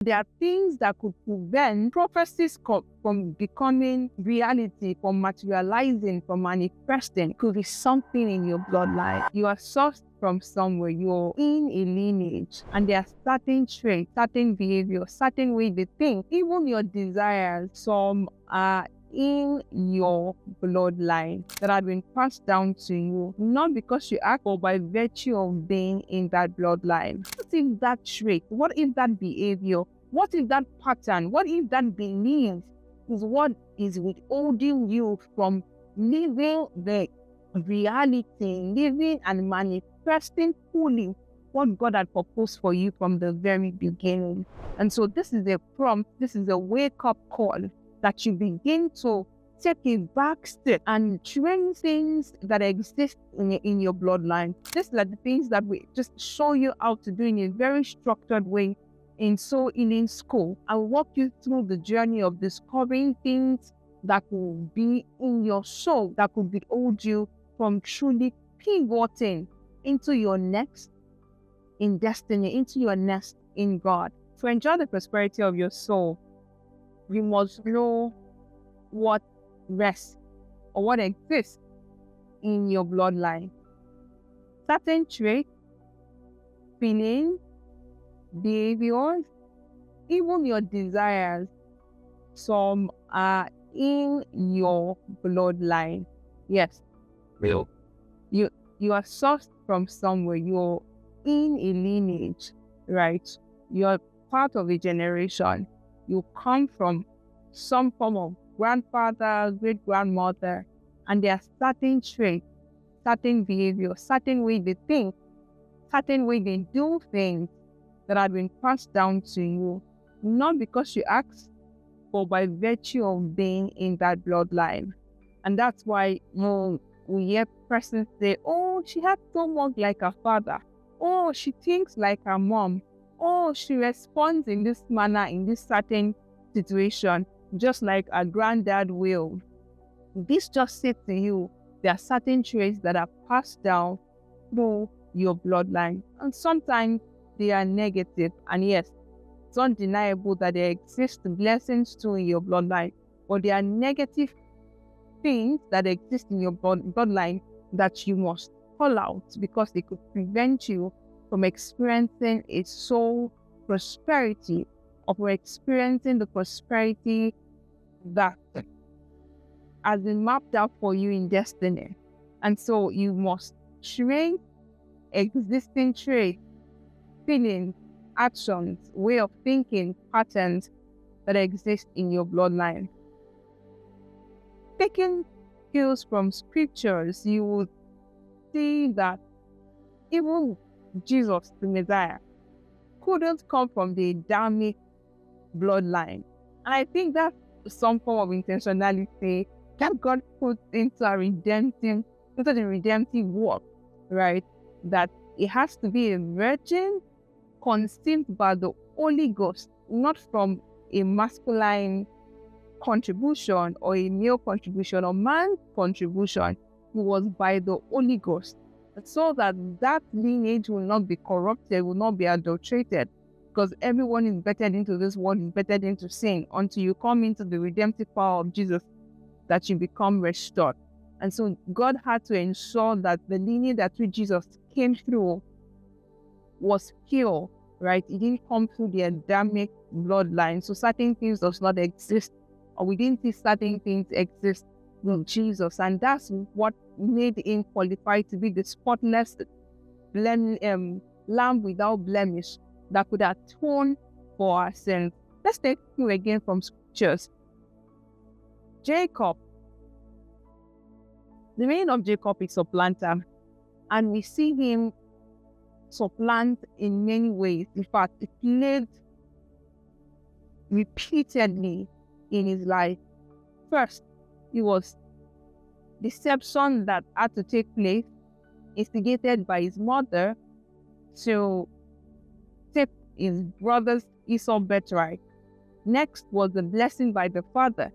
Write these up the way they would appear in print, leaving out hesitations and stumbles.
There are things that could prevent prophecies from becoming reality, from materializing, from manifesting. Could be something in your bloodline. You are sourced from somewhere. You're in a lineage, and there are certain traits, certain behavior, certain way they think, even your desires. Some are in your bloodline that have been passed down to you, not because you act, but by virtue of being in that bloodline. What if that trait? What if that behavior? What if that pattern? What if that belief is what is withholding you from living the reality, living and manifesting fully what God had proposed for you from the very beginning? And so this is a prompt, this is a wake-up call that you begin to take a back step and train things that exist in your bloodline. These are the things that we just show you how to do in a very structured way in Soul Healing School. I'll walk you through the journey of discovering things that will be in your soul that could behold you from truly pivoting into your next in destiny, into your next in God. To enjoy the prosperity of your soul, you must know what rests or what exists in your bloodline. Certain traits, feelings, behaviors, even your desires, some are in your bloodline. Yes. Real. You are sourced from somewhere. You're in a lineage, right? You're part of a generation. You come from some form of grandfather, great grandmother, and there are certain traits, certain behavior, certain way they think, certain way they do things that have been passed down to you, not because you asked, but by virtue of being in that bloodline. And that's why we hear persons say, oh, she has so much like her father. Oh, she thinks like her mom. Oh, she responds in this manner, in this certain situation, just like her granddad will. This just says to you, there are certain traits that are passed down through your bloodline. And sometimes they are negative. And yes, it's undeniable that there exist blessings too in your bloodline, but there are negative things that exist in your bloodline that you must call out because they could prevent you from experiencing a soul prosperity or from experiencing the prosperity that has been mapped out for you in destiny. And so you must shrink existing traits, feelings, actions, way of thinking, patterns that exist in your bloodline. Taking cues from scriptures, you would see that even Jesus, the Messiah, couldn't come from the Adamic bloodline. And I think that's some form of intentionality that God put into the redemptive work, right? That it has to be a virgin conceived by the Holy Ghost, not from a masculine contribution or a male contribution or man's contribution. It was by the Holy Ghost, so that lineage will not be corrupted, will not be adulterated, because everyone is bettered into this world, is bettered into sin until you come into the redemptive power of Jesus, that you become restored. And so God had to ensure that the lineage that which Jesus came through was pure, right? It didn't come through the Adamic bloodline. So certain things does not exist, or we didn't see certain things exist with Jesus. And that's what made him qualified to be the spotless lamb without blemish that could atone for our sins. Let's take you again from scriptures. Jacob. The meaning of Jacob is supplanter, and we see him supplant in many ways. In fact, it played repeatedly in his life. First, it was deception that had to take place, instigated by his mother to take his brother's Esau birthright. Next was the blessing by the father,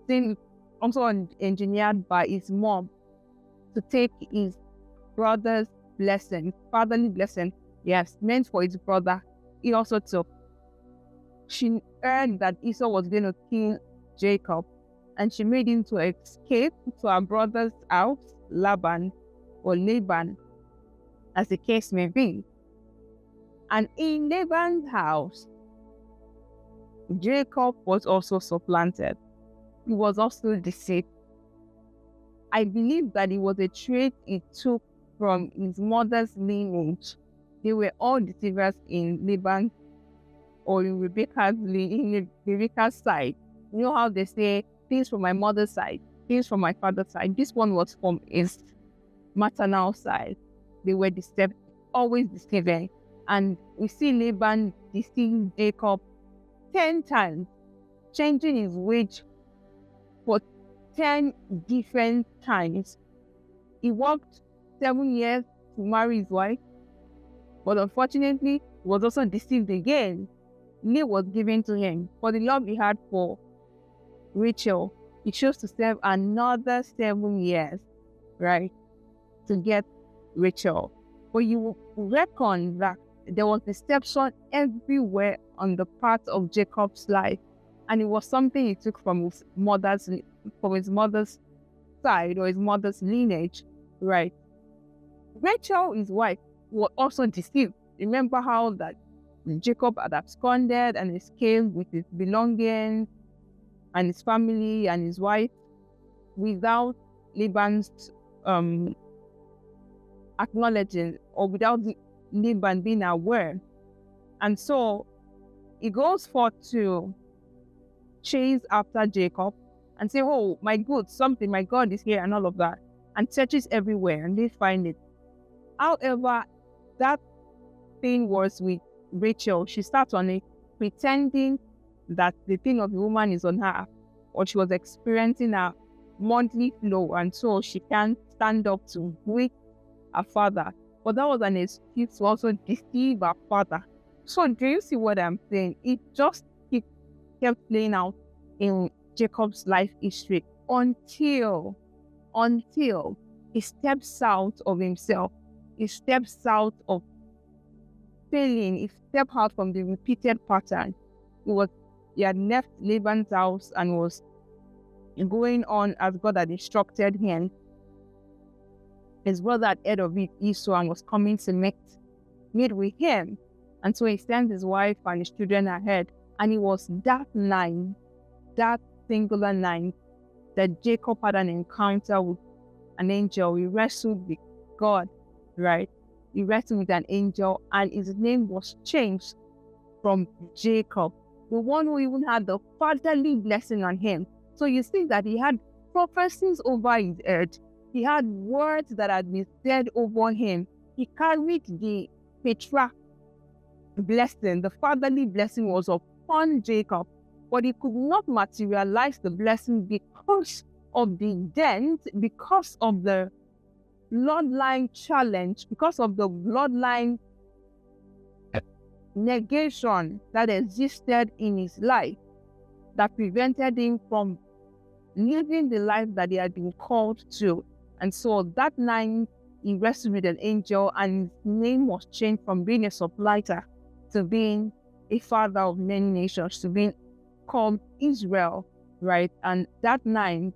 then also engineered by his mom to take his brother's blessing, fatherly blessing, yes, meant for his brother, he also took. she heard that Esau was going to kill Jacob, and she made him to escape to her brother's house, Laban, as the case may be. And in Laban's house, Jacob was also supplanted. He was also deceived. I believe that it was a trait he took from his mother's lineage. They were all deceivers in Laban or in Rebecca's side. You know how they say, things from my mother's side, things from my father's side. This one was from his maternal side. They were deceived, always deceiving. And we see Laban deceive Jacob 10 times, changing his wage for 10 different times. He worked 7 years to marry his wife, but unfortunately, he was also deceived again. Leah was given to him. For the love he had for Rachel, he chose to serve another 7 years, right, to get Rachel. But you reckon that there was deception everywhere on the part of Jacob's life, and it was something he took from his mother's side or his mother's lineage, right? Rachel, his wife, was also deceived. Remember how that Jacob had absconded and escaped with his belongings and his family and his wife without Laban's acknowledging, or without Laban being aware. And so he goes forth to chase after Jacob and say, oh, my God is here and all of that, and searches everywhere and they find it. However, that thing was with Rachel. She starts on it, pretending that the thing of the woman is on her, or she was experiencing a monthly flow, and so she can't stand up to greet her father. But that was an excuse to also deceive her father. So do you see what I'm saying? It just kept playing out in Jacob's life history until he steps out of himself. He steps out of failing. He stepped out from the repeated pattern. He had left Laban's house and was going on as God had instructed him. His brother had heard of it, Esau, and was coming to meet with him. And so he sent his wife and his children ahead. And it was that singular night, that Jacob had an encounter with an angel. He wrestled with God, right? He wrestled with an angel, and his name was changed from Jacob, the one who even had the fatherly blessing on him. So you see that he had prophecies over his head. He had words that had been said over him. He carried the patriarch blessing. The fatherly blessing was upon Jacob, but he could not materialize the blessing because of the dent, because of the bloodline challenge, because of the bloodline negation that existed in his life that prevented him from living the life that he had been called to. And so that night, he wrestled with an angel, and his name was changed from being a supplanter to being a father of many nations, to being called Israel, right? And that night,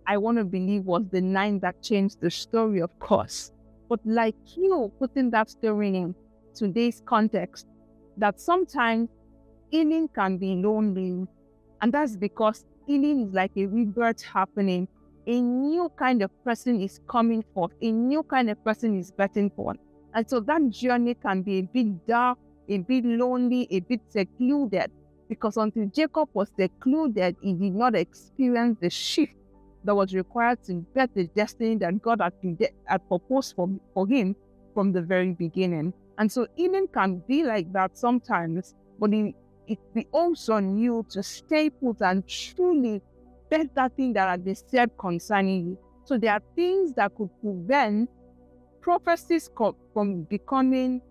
I want to believe, was the night that changed the story, of course. But like you putting that story in today's context, that sometimes healing can be lonely. And that's because healing is like a rebirth happening. A new kind of person is coming forth. A new kind of person is birthing forth. And so that journey can be a bit dark, a bit lonely, a bit secluded. Because until Jacob was secluded, he did not experience the shift that was required to birth the destiny that God had proposed for him from the very beginning. And so healing can be like that sometimes, but it be also on you to stay put and truly birth that thing that had been said concerning you. So there are things that could prevent prophecies from becoming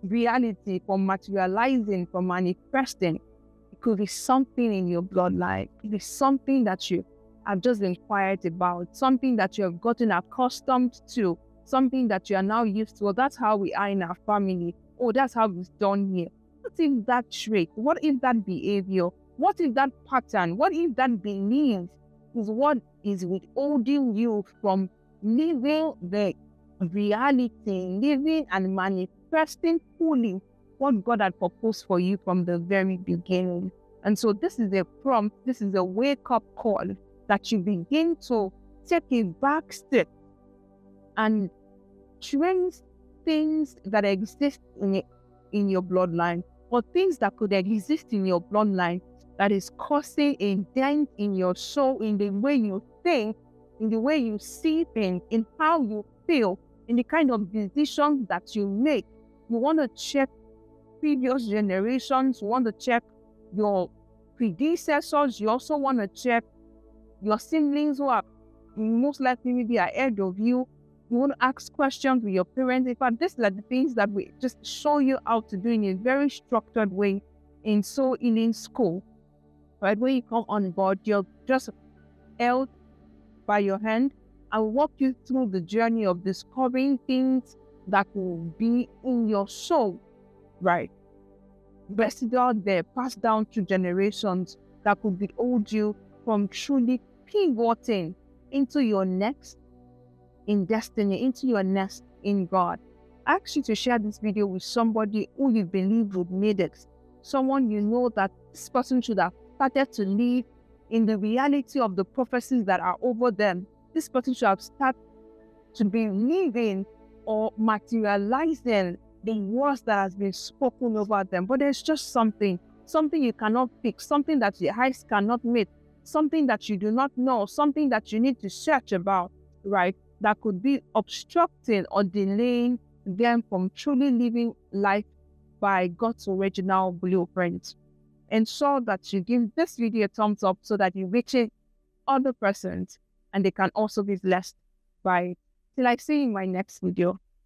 reality, from materializing, from manifesting. It could be something in your bloodline. It could be something that you have just inquired about, something that you have gotten accustomed to, something that you are now used to. Oh, that's how we are in our family. Oh, that's how it's done here. what if that trait, what if that behavior, what if that pattern, what if that belief is what is withholding you from living the reality, living and manifesting fully what God had proposed for you from the very beginning? And so this is a prompt, this is a wake-up call that you begin to take a back step and trace things that exist in your bloodline, or things that could exist in your bloodline that is causing a dent in your soul, in the way you think, in the way you see things, in how you feel, in the kind of decisions that you make. You want to check previous generations, you want to check your predecessors, you also want to check your siblings who are most likely maybe ahead of you. You want to ask questions with your parents. In fact, these are the things that we just show you how to do in a very structured way in school. Right? When you come on board, you're just held by your hand and walk you through the journey of discovering things that will be in your soul, right? Vested out there, passed down through generations, that could behold you from truly pivoting into your next in destiny, into your nest in God. I ask you to share this video with somebody who you believe would need it. Someone you know that this person should have started to live in the reality of the prophecies that are over them. This person should have started to be living or materializing the words that has been spoken over them. But there's just something you cannot fix, something that your eyes cannot meet, something that you do not know, something that you need to search about, right? That could be obstructing or delaying them from truly living life by God's original blueprint. Ensure that you give this video a thumbs up so that you reach other persons and they can also be blessed by it. Till I see you in my next video.